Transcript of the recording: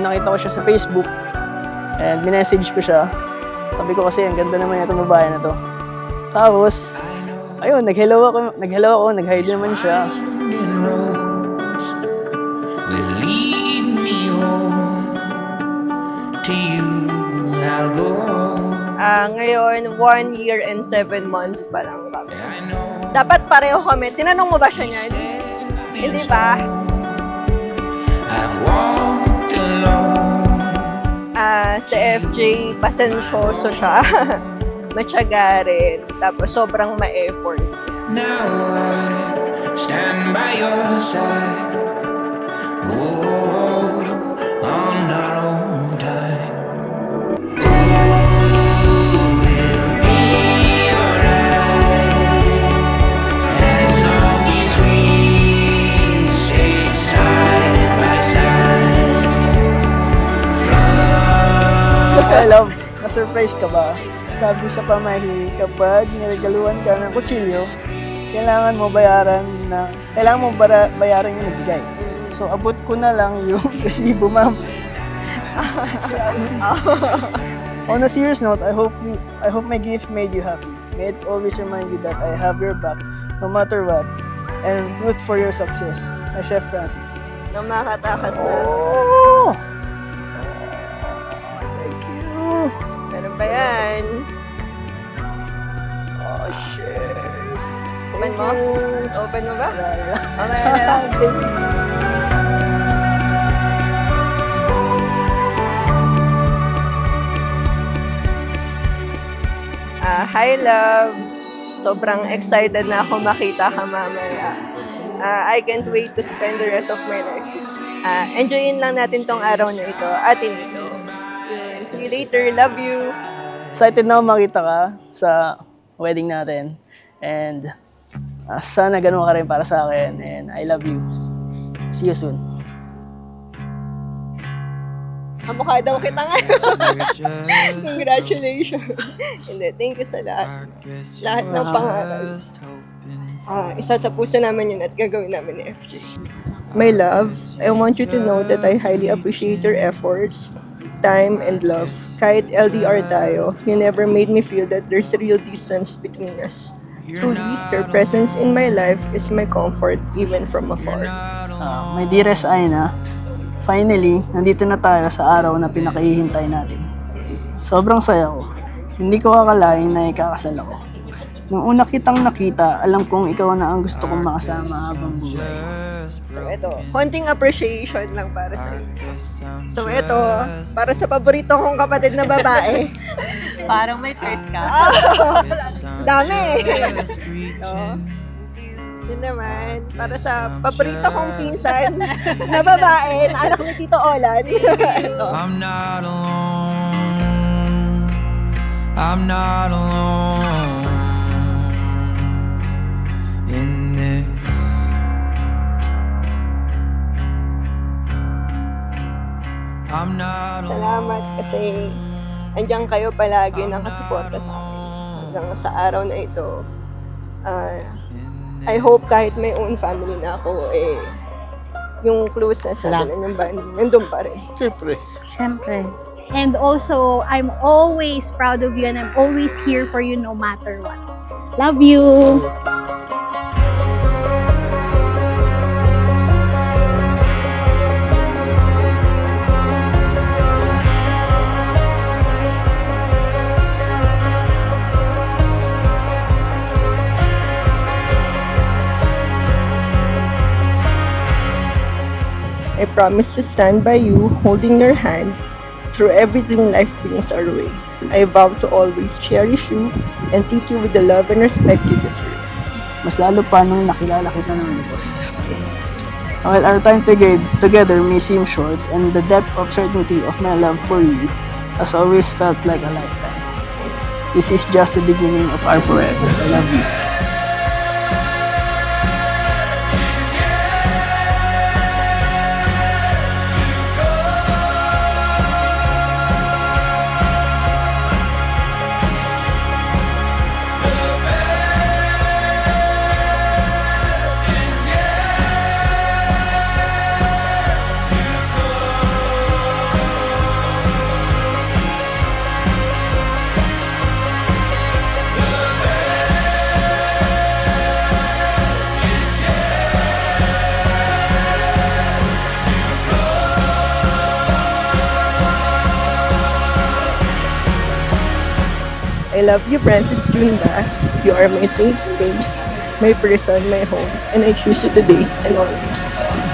nakita ko siya sa Facebook and minessage ko siya. Sabi ko kasi, ang ganda naman itong babae na to. Tapos, ayun, nag-hello ako, nag-hide naman siya. Ngayon, 1 year and 7 months pa lang kami. Dapat pareho kami. Tinanong mo ba siya niyan? Hindi ba? Sa FJ, pasensyoso siya. Matyaga rin. Tapos sobrang ma-effort. Now I stand by your side. Oh, on our own time. Love, na-surprise ka ba? Sabi sa pamahiin, kapag niregaluhan ka ng kutsilyo, kailangan mo bayaran yung nagbigay. So, abot ko na lang yung resibo, ma'am. On a serious note, I hope my gift made you happy. May it always remind you that I have your back, no matter what, and root for your success. My Chef Francis. Nang makatakas na. Oh! Thank you. Ganun ba yan? Oh, shit. Open mo? Open mo ba? Wala. Okay na lang. Hi, love. Sobrang excited na ako makita ka mamaya. I can't wait to spend the rest of my life. Enjoyin lang natin tong araw na ito. Atin ito. See you later. Love you. Excited na ako makita ka sa wedding natin. And sana ganun ka rin para sa akin. And I love you. See you soon. Kamukha daw kita ngayon. Congratulations. Hindi, thank you sa lahat. Lahat ng pangaral. Isa sa puso namin yun at gagawin namin ni FJ. My love, I want you to know that I highly appreciate your efforts, time, and love. Kahit LDR tayo, you never made me feel that there's a real distance between us. Truly, your presence in my life is my comfort even from afar. My dearest Aina, finally, nandito na tayo sa araw na pinakahihintay natin. Sobrang saya ko. Hindi ko akalain na ikakasal ako. Nung una kitang nakita, alam kong ikaw na ang gusto kong makasama habang buhay. So ito, konting appreciation lang para sa iyo. So ito, para sa paborito kong kapatid na babae. Parang may choice ka. Dami. Yun naman, para sa paborito kong pinsan na babae, na anak ni Tito Olan. Ito. I'm not alone. I'm not alone in this. I'm not alone. Salamat kasi andiyan kayo palagi nakasuporta sa akin. Hanggang sa araw na ito. I hope kahit may own family na ako, yung closeness natin and yung bonding, nandun pa rin. Siyempre. And also, I'm always proud of you and I'm always here for you no matter what. Love you! I promise to stand by you, holding your hand, through everything life brings our way. I vow to always cherish you and treat you with the love and respect you deserve. Mas lalo pa nung nakilala kita ng boss. While our time together may seem short, and the depth of certainty of my love for you has always felt like a lifetime. This is just the beginning of our forever. I love you. I love you, Francis June Bass. You are my safe space, my person, my home, and I choose you today and always.